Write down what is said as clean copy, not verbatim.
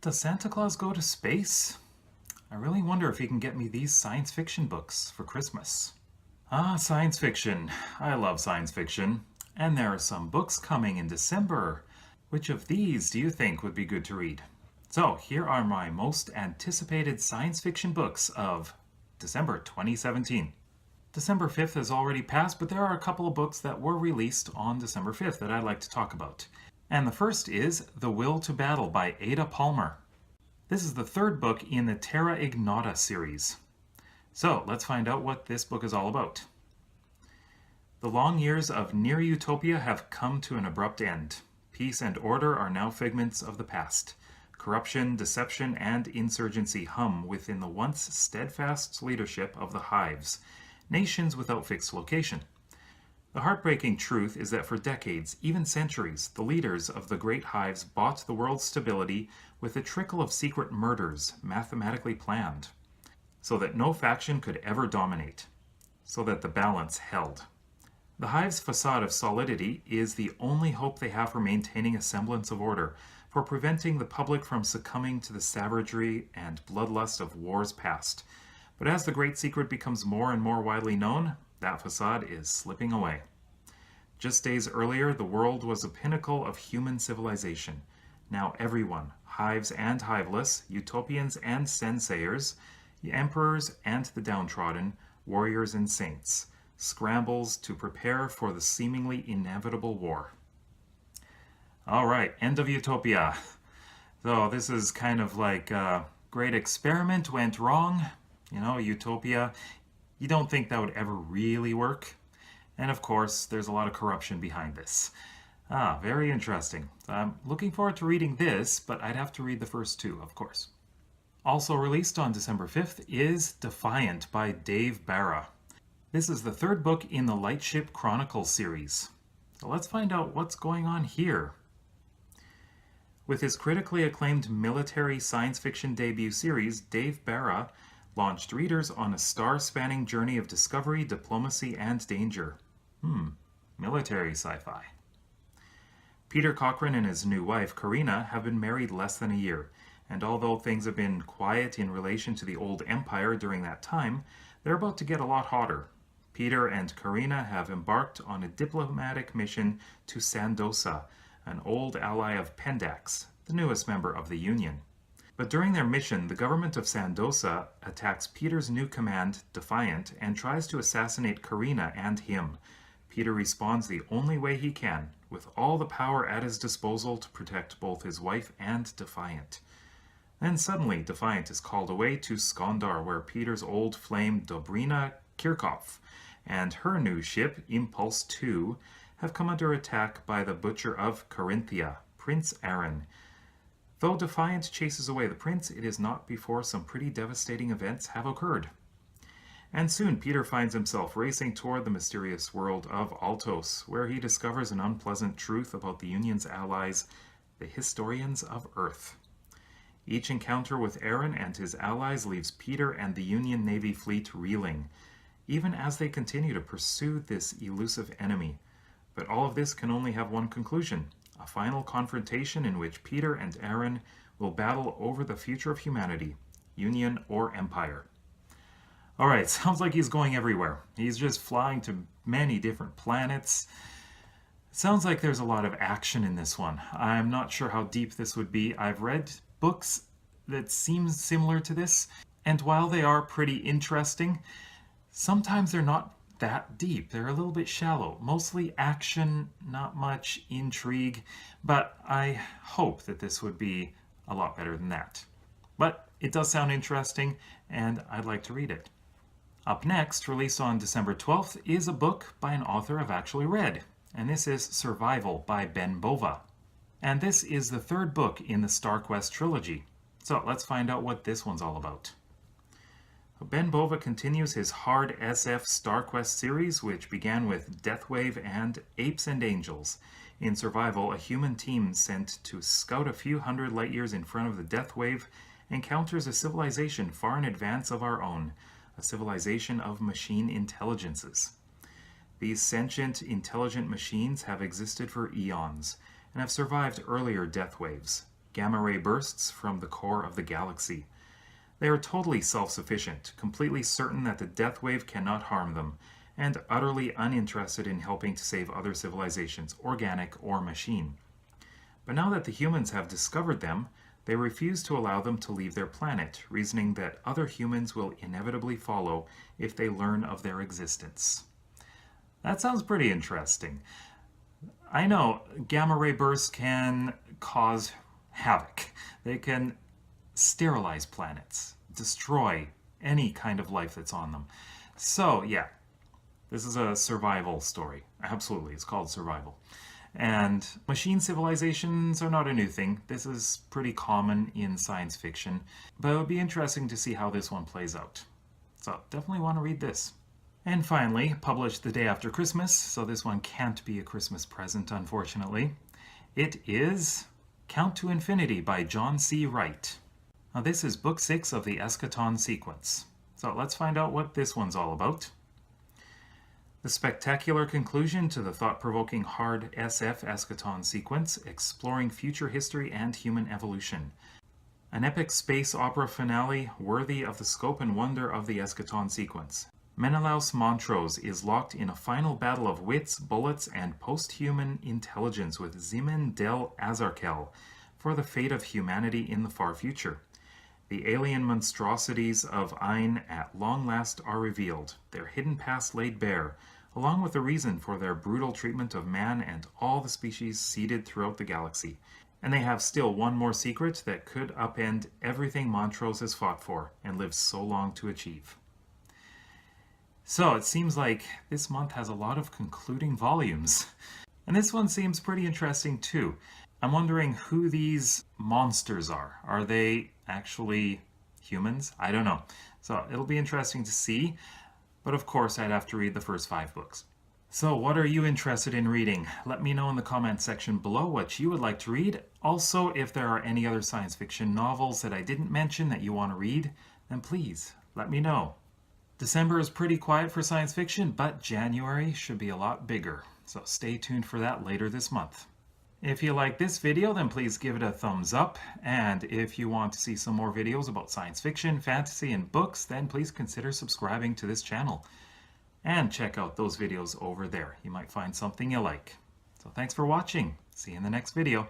Does Santa Claus go to space? I really wonder if he can get me these science fiction books for Christmas. Ah, science fiction. I love science fiction. And there are some books coming in December. Which of these do you think would be good to read? So, here are my most anticipated science fiction books of December 2017. December 5th has already passed, but there are a couple of books that were released on December 5th that I'd like to talk about. And the first is The Will to Battle by Ada Palmer. This is the third book in the Terra Ignota series. So let's find out what this book is all about. The long years of near utopia have come to an abrupt end. Peace and order are now figments of the past. Corruption, deception, and insurgency hum within the once steadfast leadership of the hives, nations without fixed location. The heartbreaking truth is that for decades, even centuries, the leaders of the great hives bought the world's stability with a trickle of secret murders mathematically planned, so that no faction could ever dominate, so that the balance held. The hive's facade of solidity is the only hope they have for maintaining a semblance of order, for preventing the public from succumbing to the savagery and bloodlust of wars past. But as the great secret becomes more and more widely known, that facade is slipping away. Just days earlier, the world was a pinnacle of human civilization. Now everyone, hives and hiveless, utopians and senseiers, emperors and the downtrodden, warriors and saints, scrambles to prepare for the seemingly inevitable war. All right, end of utopia. So this is kind of like a great experiment went wrong. Utopia. You don't think that would ever really work. And of course, there's a lot of corruption behind this. Very interesting. I'm looking forward to reading this, but I'd have to read the first two, of course. Also released on December 5th is Defiant by Dave Bara. This is the third book in the Lightship Chronicles series. So let's find out what's going on here. With his critically acclaimed military science fiction debut series, Dave Bara launched readers on a star-spanning journey of discovery, diplomacy, and danger. Military sci-fi. Peter Cochrane and his new wife, Karina, have been married less than a year, and although things have been quiet in relation to the old empire during that time, they're about to get a lot hotter. Peter and Karina have embarked on a diplomatic mission to Sandosa, an old ally of Pendax, the newest member of the Union. But during their mission, the government of Sandosa attacks Peter's new command, Defiant, and tries to assassinate Karina and him. Peter responds the only way he can, with all the power at his disposal to protect both his wife and Defiant. Then suddenly, Defiant is called away to Skondar, where Peter's old flame, Dobrina Kirchhoff, and her new ship, Impulse 2, have come under attack by the Butcher of Carinthia, Prince Aaron. Though Defiant chases away the prince, it is not before some pretty devastating events have occurred. And soon Peter finds himself racing toward the mysterious world of Altos, where he discovers an unpleasant truth about the Union's allies, the Historians of Earth. Each encounter with Aaron and his allies leaves Peter and the Union Navy fleet reeling, even as they continue to pursue this elusive enemy. But all of this can only have one conclusion: a final confrontation in which Peter and Aaron will battle over the future of humanity, Union or Empire. Alright, sounds like he's going everywhere. He's just flying to many different planets. Sounds like there's a lot of action in this one. I'm not sure how deep this would be. I've read books that seem similar to this, and while they are pretty interesting, sometimes they're not that deep. They're a little bit shallow. Mostly action, not much intrigue, but I hope that this would be a lot better than that. But it does sound interesting, and I'd like to read it. Up next, released on December 12th, is a book by an author I've actually read, and this is Survival by Bova. And this is the third book in the StarQuest trilogy. So let's find out what this one's all about. Bova continues his hard SF StarQuest series, which began with Deathwave and Apes and Angels. In Survival, a human team sent to scout a few hundred light years in front of the Deathwave encounters a civilization far in advance of our own, a civilization of machine intelligences. These sentient, intelligent machines have existed for eons and have survived earlier death waves. gamma ray bursts from the core of the galaxy. They are totally self-sufficient, completely certain that the death wave cannot harm them, and utterly uninterested in helping to save other civilizations, organic or machine. But now that the humans have discovered them, they refuse to allow them to leave their planet, reasoning that other humans will inevitably follow if they learn of their existence. That sounds pretty interesting. I know gamma ray bursts can cause havoc. They can sterilize planets, destroy any kind of life that's on them. So, yeah, this is a survival story. Absolutely, it's called survival. And machine civilizations are not a new thing. This is pretty common in science fiction, but it would be interesting to see how this one plays out. So definitely want to read this. And finally, published the day after Christmas, so this one can't be a Christmas present, unfortunately. It is Count to Infinity by John C. Wright. Now this is book 6 of the Eschaton sequence. So let's find out what this one's all about. The spectacular conclusion to the thought-provoking hard SF Eschaton sequence, exploring future history and human evolution. An epic space opera finale worthy of the scope and wonder of the Eschaton sequence. Menelaus Montrose is locked in a final battle of wits, bullets, and post-human intelligence with Zimin del Azarkel for the fate of humanity in the far future. The alien monstrosities of Ain at long last are revealed, their hidden past laid bare, along with the reason for their brutal treatment of man and all the species seeded throughout the galaxy. And they have still one more secret that could upend everything Montrose has fought for and lived so long to achieve. So it seems like this month has a lot of concluding volumes. And this one seems pretty interesting too. I'm wondering who these monsters are. Are they actually humans? I don't know. So it'll be interesting to see. But of course, I'd have to read the first 5 books. So what are you interested in reading? Let me know in the comment section below what you would like to read. Also, if there are any other science fiction novels that I didn't mention that you want to read, then please let me know. December is pretty quiet for science fiction, but January should be a lot bigger. So stay tuned for that later this month. If you like this video, then please give it a thumbs up. And if you want to see some more videos about science fiction, fantasy, and books, then please consider subscribing to this channel. And check out those videos over there. You might find something you like. So thanks for watching. See you in the next video.